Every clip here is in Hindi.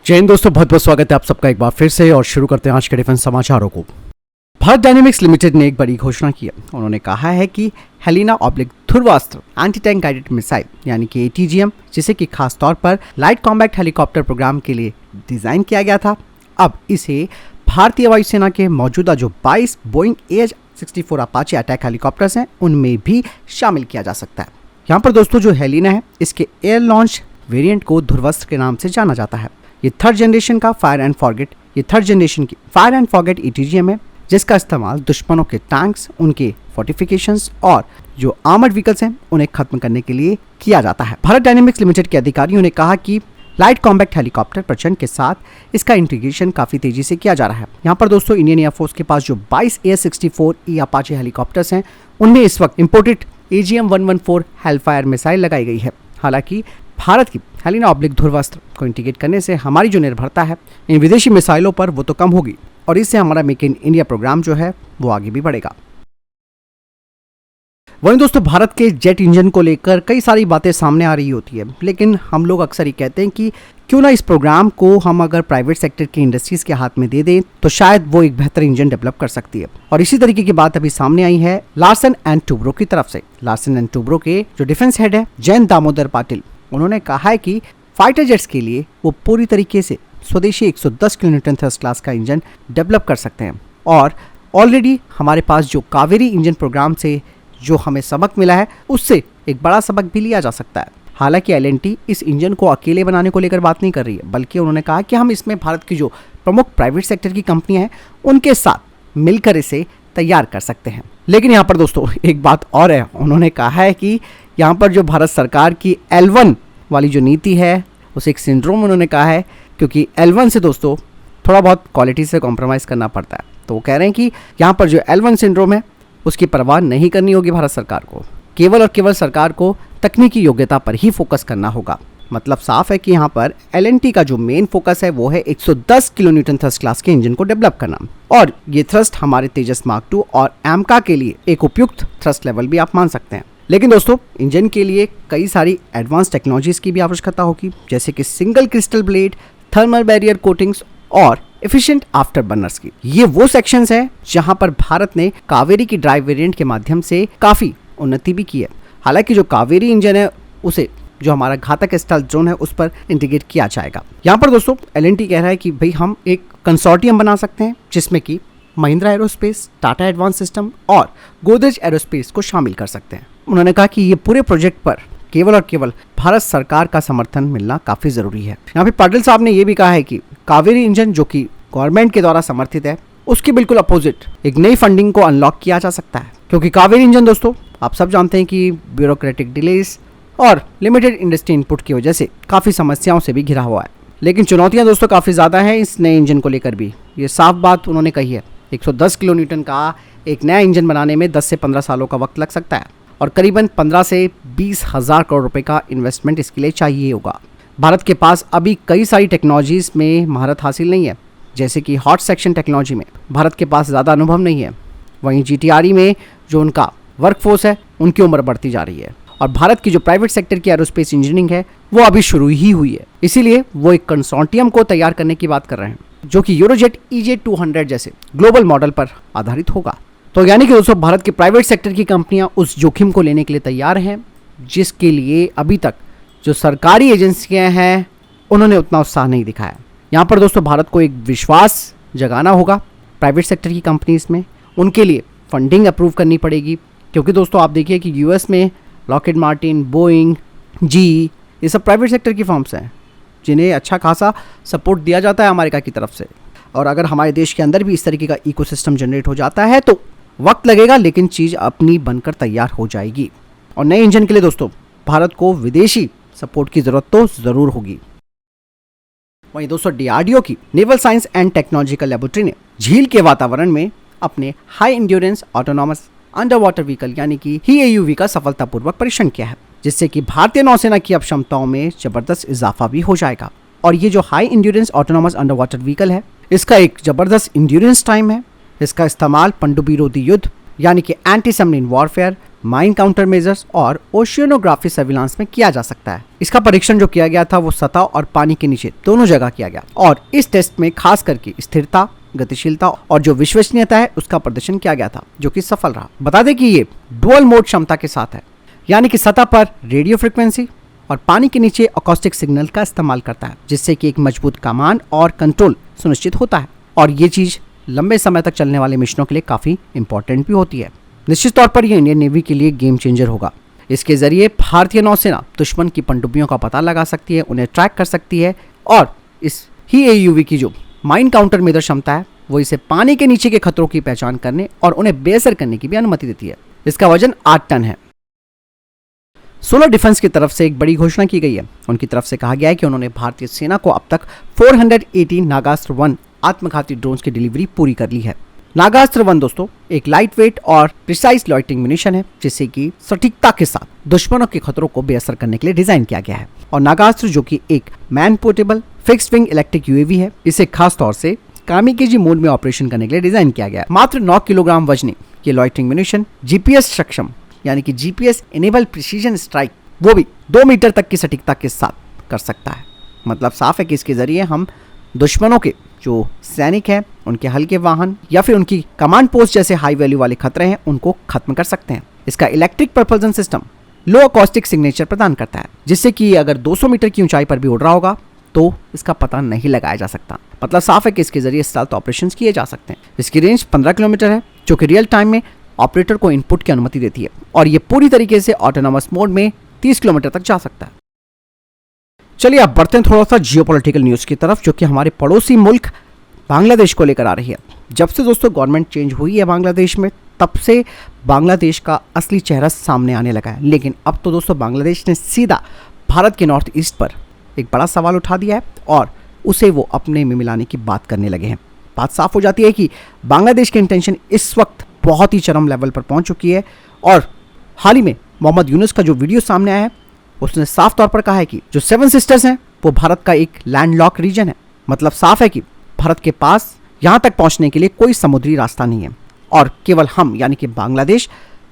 जय हिंद दोस्तों, बहुत बहुत स्वागत है आप सबका एक बार फिर से। और शुरू करते हैं आज के डिफेंस समाचारों को। भारत डायनेमिक्स लिमिटेड ने एक बड़ी घोषणा की है। उन्होंने कहा है कि Helina Dhruvastra anti tank guided missile यानी कि ATGM, जिसे कि खास तौर पर लाइट कॉम्बैट हेलीकॉप्टर प्रोग्राम के लिए डिजाइन किया गया था, अब इसे भारतीय वायुसेना के मौजूदा जो 22 Boeing AH-64 Apache attack helicopters हैं उनमें भी शामिल किया जा सकता है। यहाँ पर दोस्तों जो हेलिना है, इसके एयर लॉन्च वेरिएंट को ध्रुवास्त्र के नाम से जाना जाता है। ये थर्ड जनरेशन का फायर एंड फॉरगेट ATGM है, जिसका इस्तेमाल दुश्मनों के टैंक्स, उनके फोर्टिफिकेशंस और जो आर्मर्ड व्हीकल्स हैं उन्हें खत्म करने के लिए किया जाता है। भारत डायनेमिक्स लिमिटेड के अधिकारियों ने कहा कि लाइट कॉम्बैक्ट हेलीकॉप्टर प्रचंड के साथ इसका इंटीग्रेशन काफी तेजी से किया जा रहा है। यहाँ पर दोस्तों इंडियन एयरफोर्स के पास जो 22 AH-64E अपाचे हेलीकॉप्टर्स हैं उनमें इस वक्त इंपोर्टेड AGM-114 हेलफायर मिसाइल लगाई गई है। हालांकि भारत की हेलिना ध्रुवास्त्र को इंटीग्रेट करने से हमारी जो निर्भरता है इन विदेशी मिसाइलों पर वो तो कम होगी और इससे हमारा मेक इन इंडिया प्रोग्राम जो है वो आगे भी बढ़ेगा। वहीं दोस्तों भारत के जेट इंजन को लेकर कई सारी बातें सामने आ रही होती है, लेकिन हम लोग अक्सर ही कहते हैं कि क्यों ना इस प्रोग्राम को हम अगर प्राइवेट सेक्टर की इंडस्ट्रीज के हाथ में दे दें तो शायद वो एक बेहतर इंजन डेवलप कर सकती है। और इसी तरीके की बात अभी सामने आई है लार्सन एंड टुब्रो की तरफ से। लार्सन एंड टुब्रो के जो डिफेंस हेड है जयंत दामोदर पाटिल, उन्होंने कहा है कि फाइटर जेट्स के लिए वो पूरी तरीके से स्वदेशी 110 किलोन्यूटन थ्रस्ट क्लास का इंजन डेवलप कर सकते हैं। और ऑलरेडी हमारे पास जो कावेरी इंजन प्रोग्राम से जो हमें सबक मिला है उससे एक बड़ा सबक भी लिया जा सकता है। हालांकि L&T इस इंजन को अकेले बनाने को लेकर बात नहीं कर रही है, बल्कि उन्होंने कहा कि हम इसमें भारत की जो प्रमुख प्राइवेट सेक्टर की कंपनियां हैं उनके साथ मिलकर इसे तैयार कर सकते हैं। लेकिन यहाँ पर दोस्तों एक बात और है, उन्होंने कहा है कि यहाँ पर जो भारत सरकार की L1 वाली जो नीति है उसे एक सिंड्रोम उन्होंने कहा है, क्योंकि L1 से दोस्तों थोड़ा बहुत क्वालिटी से कॉम्प्रोमाइज़ करना पड़ता है। तो वो कह रहे हैं कि यहाँ पर जो L1 सिंड्रोम है उसकी परवाह नहीं करनी होगी भारत सरकार को, केवल और केवल सरकार को तकनीकी योग्यता पर ही फोकस करना होगा। मतलब साफ है कि यहाँ पर L&T का जो मेन फोकस है वो है 110 किलोन्यूटन थ्रस्ट क्लास के इंजन को डेवलप करना, और ये थ्रस्ट हमारे तेजस मार्क 2 और AMCA के लिए एक उपयुक्त थ्रस्ट लेवल भी आप मान सकते हैं। लेकिन दोस्तों इंजन के लिए कई सारी एडवांस टेक्नोलॉजीज की भी आवश्यकता होगी, जैसे कि single crystal blade, thermal barrier coatings और एफिशिएंट आफ्टर बर्नर्स की। ये वो सेक्शंस हैं जहां पर भारत ने कावेरी की ड्राइव वेरिएंट के माध्यम से काफी उन्नति भी की है। हालांकि जो कावेरी इंजन है उसे जो हमारा घातक स्टेल्थ ड्रोन है उस पर इंटीग्रेट किया जाएगा। यहाँ पर दोस्तों L&T कह रहा है कि भाई हम एक कंसोर्टियम बना सकते हैं जिसमें कि Mahindra aerospace, Tata advance system और गोदरेज एरोस्पेस को शामिल कर सकते हैं। उन्होंने कहा कि ये पूरे प्रोजेक्ट पर केवल और केवल भारत सरकार का समर्थन मिलना काफी जरूरी है। यहाँ पे पाटिल साहब ने यह भी कहा है कि कावेरी इंजन जो कि गवर्नमेंट के द्वारा समर्थित है उसके बिल्कुल अपोजिट एक नई फंडिंग को अनलॉक किया जा सकता है, क्योंकि कावेरी इंजन दोस्तों आप सब जानते हैं कि ब्यूरोक्रेटिक डिलेज और लिमिटेड इंडस्ट्री इनपुट की वजह से काफी समस्याओं से भी घिरा हुआ है। लेकिन चुनौतियां दोस्तों काफी ज्यादा हैं इस नए इंजन को लेकर भी, ये साफ बात उन्होंने कही है। 110 किलोन्यूटन का एक नया इंजन बनाने में 10 से 15 सालों का वक्त लग सकता है और करीबन 15 से 20 हज़ार करोड़ रुपए का इन्वेस्टमेंट इसके लिए चाहिए होगा। भारत के पास अभी कई सारी टेक्नोलॉजीज में महारत हासिल नहीं है, जैसे कि हॉट सेक्शन टेक्नोलॉजी में भारत के पास ज़्यादा अनुभव नहीं है। वहीं GTRE में जो उनका वर्कफोर्स है उनकी उम्र बढ़ती जा रही है और भारत की जो प्राइवेट सेक्टर की एरोस्पेस इंजीनियरिंग है वो अभी शुरू ही हुई है। इसीलिए वो एक कंसोर्टियम को तैयार करने की बात कर रहे हैं जो कि यूरोजेट EJ-200 जैसे ग्लोबल मॉडल पर आधारित होगा। तो यानी कि दोस्तों भारत के प्राइवेट सेक्टर की कंपनियां उस जोखिम को लेने के लिए तैयार हैं जिसके लिए अभी तक जो सरकारी एजेंसियां हैं उन्होंने उतना उत्साह नहीं दिखाया। यहाँ पर दोस्तों भारत को एक विश्वास जगाना होगा प्राइवेट सेक्टर की कंपनीज में, उनके लिए फंडिंग अप्रूव करनी पड़ेगी, क्योंकि दोस्तों आप देखिए कि US में लॉकहीड मार्टिन, बोइंग, GE ये सब प्राइवेट सेक्टर की फर्म्स हैं जिन्हें अच्छा खासा सपोर्ट दिया जाता है अमेरिका की तरफ से। और अगर हमारे देश के अंदर भी इस तरीके का इकोसिस्टम जनरेट हो जाता है तो वक्त लगेगा लेकिन चीज़ अपनी बनकर तैयार हो जाएगी। और नए इंजन के लिए दोस्तों भारत को विदेशी सपोर्ट की ज़रूरत तो ज़रूर होगी। वहीं दोस्तों DRDO की naval science and technological laboratory ने झील के वातावरण में अपने high endurance autonomous under water vehicle यानी कि HAUV का सफलतापूर्वक परीक्षण किया है, जिससे कि भारतीय नौसेना की अब क्षमताओं में जबरदस्त इजाफा भी हो जाएगा। और ये जो high endurance autonomous under water vehicle है इसका एक जबरदस्त इंड्योरेंस टाइम है। इसका इस्तेमाल पनडुब्बी रोधी युद्ध, यानी कि anti submarine warfare, mine counter measures और ओशियनोग्राफी सर्विलांस में किया जा सकता है। इसका परीक्षण जो किया गया था वो सतह और पानी के नीचे दोनों जगह किया गया और इस टेस्ट में खास करके स्थिरता, गतिशीलता और जो विश्वसनीयता है उसका प्रदर्शन किया गया था, जो कि सफल रहा। बता दें कि ये डुअल मोड क्षमता के साथ है, यानी कि सतह पर रेडियो फ्रिक्वेंसी और पानी के नीचे अकॉस्टिक सिग्नल का इस्तेमाल करता है, जिससे कि एक मजबूत कमांड और कंट्रोल सुनिश्चित होता है। और ये चीज लंबे समय तक चलने वाले मिशनों के लिए काफी इंपॉर्टेंट भी होती है। निश्चित तौर पर यह इंडियन नेवी के लिए गेम चेंजर होगा। इसके जरिए भारतीय नौसेना दुश्मन की पनडुब्बियों का पता लगा सकती है, उन्हें ट्रैक कर सकती है और इस ही AUV की जो माइन काउंटर मेजर क्षमता है वो इसे पानी के नीचे के खतरों की पहचान करने और उन्हें बेअसर करने की भी अनुमति देती है। इसका वजन 8 टन है। सोलर डिफेंस की तरफ से एक बड़ी घोषणा की गई है। उनकी तरफ से कहा गया है कि उन्होंने भारतीय सेना को अब तक 480 नागास्त्र 1 आत्मघाती ड्रोन्स की डिलीवरी पूरी कर ली है। नागास्त्र 1 दोस्तों एक लाइट वेट और प्रिसाइज लॉइटिंग मिशन है, जिससे कि सटीकता के साथ दुश्मनों के खतरों को बेअसर करने के लिए डिजाइन किया गया है। और नागास्त्र जो कि एक man portable fixed wing electric UAV है, इसे खास तौर से कामिकेजी मोड में ऑपरेशन करने के लिए डिजाइन किया गया है। मात्र 9 किलोग्राम वजनी ये लॉइटिंग मिशन GPS सक्षम, यानी कि GPS इनेबल प्रिसीजन स्ट्राइक, वो भी 2 मीटर तक की सटीकता के साथ कर सकता है। मतलब साफ है कि इसके जरिए हम दुश्मनों के जो सैनिक हैं, उनके हल्के वाहन या फिर उनकी कमांड पोस्ट जैसे हाई वैल्यू वाले खतरे हैं, उनको खत्म कर सकते हैं। इसका इलेक्ट्रिक प्रपल्सन सिस्टम लो अकॉस्टिक सिग्नेचर प्रदान करता है, जिससे कि अगर 200 मीटर की ऊंचाई पर भी उड़ रहा होगा तो इसका पता नहीं लगाया जा सकता। मतलब साफ है कि इसके जरिए स्टेल्थ ऑपरेशंस किए जा सकते हैं। इसकी रेंज 15 किलोमीटर है, जो कि रियल टाइम में ऑपरेटर को इनपुट की अनुमति देती है और ये पूरी तरीके से ऑटोनोमस मोड में 30 किलोमीटर तक जा सकता है। चलिए अब बढ़ते हैं थोड़ा सा जियोपॉलिटिकल न्यूज की तरफ, जो कि हमारे पड़ोसी मुल्क बांग्लादेश को लेकर आ रही है। जब से दोस्तों गवर्नमेंट चेंज हुई है बांग्लादेश में, तब से बांग्लादेश का असली चेहरा सामने आने लगा है। लेकिन अब तो दोस्तों बांग्लादेश ने सीधा भारत के नॉर्थ ईस्ट पर एक बड़ा सवाल उठा दिया है और उसे वो अपने में मिलाने की बात करने लगे हैं। बात साफ हो जाती है कि बांग्लादेश की इंटेंशन इस वक्त बहुत ही चरम लेवल पर पहुंच चुकी है। और हाल ही में मोहम्मद यूनुस का जो वीडियो सामने आया है, उसने साफ तौर पर कहा है कि जो 7 सिस्टर्स हैं वो भारत का एक लैंडलॉक रीजन है। मतलब साफ है कि भारत के पास यहां तक पहुंचने के लिए कोई समुद्री रास्ता नहीं है और केवल हम यानी कि बांग्लादेश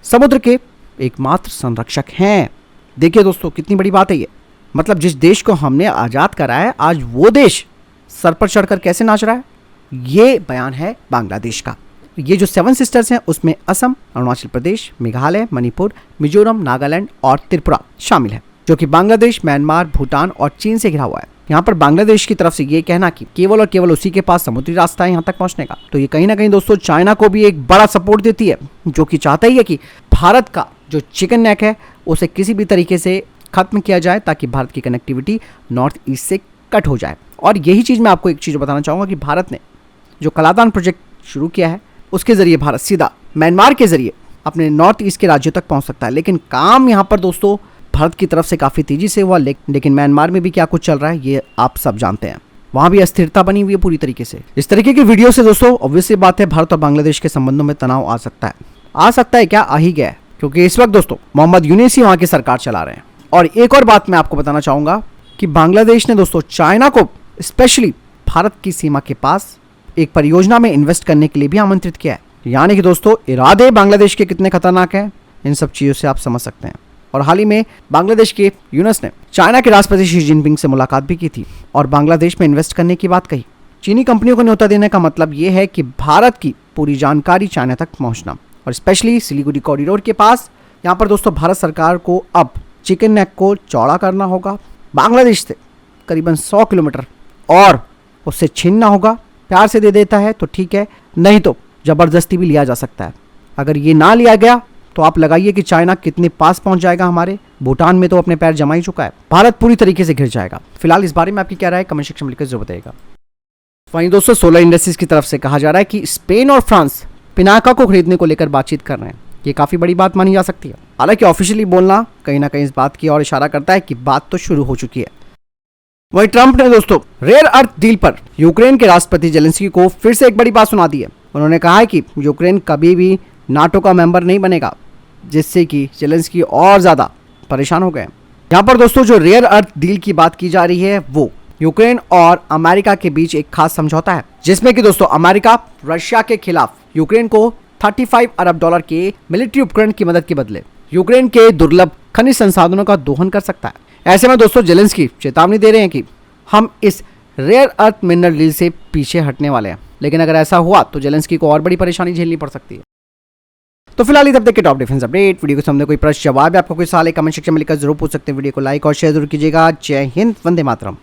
समुद्र के एकमात्र संरक्षक हैं। देखिए दोस्तों कितनी बड़ी बात है ये। मतलब जिस देश को हमने आजाद कराया है, आज वो देश सर पर चढ़कर कैसे नाच रहा है, ये बयान है बांग्लादेश का। ये जो 7 सिस्टर्स हैं उसमें असम, अरुणाचल प्रदेश, मेघालय, मणिपुर, मिजोरम, नागालैंड और त्रिपुरा शामिल है, जो कि बांग्लादेश, म्यांमार, भूटान और चीन से घिरा हुआ है। यहाँ पर बांग्लादेश की तरफ से ये कहना कि केवल और केवल उसी के पास समुद्री रास्ता है यहाँ तक पहुँचने का, तो ये कहीं ना कहीं दोस्तों चाइना को भी एक बड़ा सपोर्ट देती है, जो कि चाहता ही है कि भारत का जो चिकन नेक है उसे किसी भी तरीके से खत्म किया जाए, ताकि भारत की कनेक्टिविटी नॉर्थ ईस्ट से कट हो जाए। और यही चीज़ मैं आपको एक चीज़ बताना चाहूँगा कि भारत ने जो कलादान प्रोजेक्ट शुरू किया है, उसके ज़रिए भारत सीधा म्यांमार के ज़रिए अपने नॉर्थ ईस्ट के राज्यों तक पहुँच सकता है। लेकिन काम यहाँ पर दोस्तों भारत की तरफ से काफ़ी तेज़ी से हुआ, लेकिन म्यांमार में भी क्या कुछ चल रहा है ये आप सब जानते हैं। वहाँ भी अस्थिरता बनी हुई है पूरी तरीके से। इस तरीके की वीडियो से दोस्तों ऑब्वियसली बात है भारत और बांग्लादेश के संबंधों में तनाव आ सकता है क्या, आ ही गया है, क्योंकि इस वक्त दोस्तों मोहम्मद यूनुस ही वहाँ की सरकार चला रहे हैं। और एक और बात मैं आपको बताना चाहूँगा कि बांग्लादेश ने दोस्तों चाइना को स्पेशली भारत की सीमा के पास एक परियोजना में इन्वेस्ट करने के लिए भी आमंत्रित किया है। यानी कि दोस्तों इरादे बांग्लादेश के कितने खतरनाक हैं, इन सब चीज़ों से आप समझ सकते हैं। और हाल ही में बांग्लादेश के यूनुस ने चाइना के राष्ट्रपति शी जिनपिंग से मुलाकात भी की थी और बांग्लादेश में इन्वेस्ट करने की बात कही। चीनी कंपनियों को न्योता देने का मतलब ये है कि भारत की पूरी जानकारी चाइना तक पहुँचना, और स्पेशली सिलीगुड़ी कॉरिडोर के पास। यहाँ पर दोस्तों भारत सरकार को अब चिकन नेक को चौड़ा करना होगा, बांग्लादेश से करीबन 100 किलोमीटर और उससे छीनना होगा। प्यार से दे देता है तो ठीक है, नहीं तो ज़बरदस्ती भी लिया जा सकता है। अगर ये ना लिया गया तो आप लगाइए कि चाइना कितने पास पहुंच जाएगा हमारे। भूटान में तो अपने पैर जमा ही चुका है, भारत पूरी तरीके से घिर जाएगा। फिलहाल इस बारे में आपकी क्या राय है, कमेंट सेक्शन में लिखकर जरूर बताइएगा। वहीं दोस्तों सोलर इंडस्ट्रीज की तरफ से कहा जा रहा है कि स्पेन और फ्रांस पिनाका को खरीदने को लेकर बातचीत कर रहे हैं। ये काफ़ी बड़ी बात मानी जा सकती है। हालांकि ऑफिशियली बोलना कहीं ना कहीं इस बात की ओर इशारा करता है कि बात तो शुरू हो चुकी है। वहीं ट्रंप ने दोस्तों रेयर अर्थ डील पर यूक्रेन के राष्ट्रपति जेलेंस्की को फिर से एक बड़ी बात सुना दी है। उन्होंने कहा है कि यूक्रेन कभी भी नाटो का मेंबर नहीं बनेगा, जिससे कि जेलेंस्की और ज़्यादा परेशान हो गए। यहाँ पर दोस्तों जो रेयर अर्थ डील की बात की जा रही है वो यूक्रेन और अमेरिका के बीच एक खास समझौता है, जिसमें कि दोस्तों अमेरिका रशिया के खिलाफ यूक्रेन को $35 अरब के मिलिट्री उपकरण की मदद के बदले यूक्रेन के दुर्लभ खनिज संसाधनों का दोहन कर सकता है। ऐसे में दोस्तों जेलेंस्की चेतावनी दे रहे हैं कि हम इस रेयर अर्थ मिनरल डील से पीछे हटने वाले हैं, लेकिन अगर ऐसा हुआ तो जेलेंस्की को और बड़ी परेशानी झेलनी पड़ सकती है। तो फिलहाल इस हफ्ते के टॉप डिफेंस अपडेट वीडियो के सामने कोई प्रश्न जवाब है, आपको कोई सवाल है कमेंट सेक्शन में लिखकर जरूर पूछ सकते हैं। वीडियो को लाइक और शेयर जरूर कीजिएगा। जय हिंद, वंदे मातरम।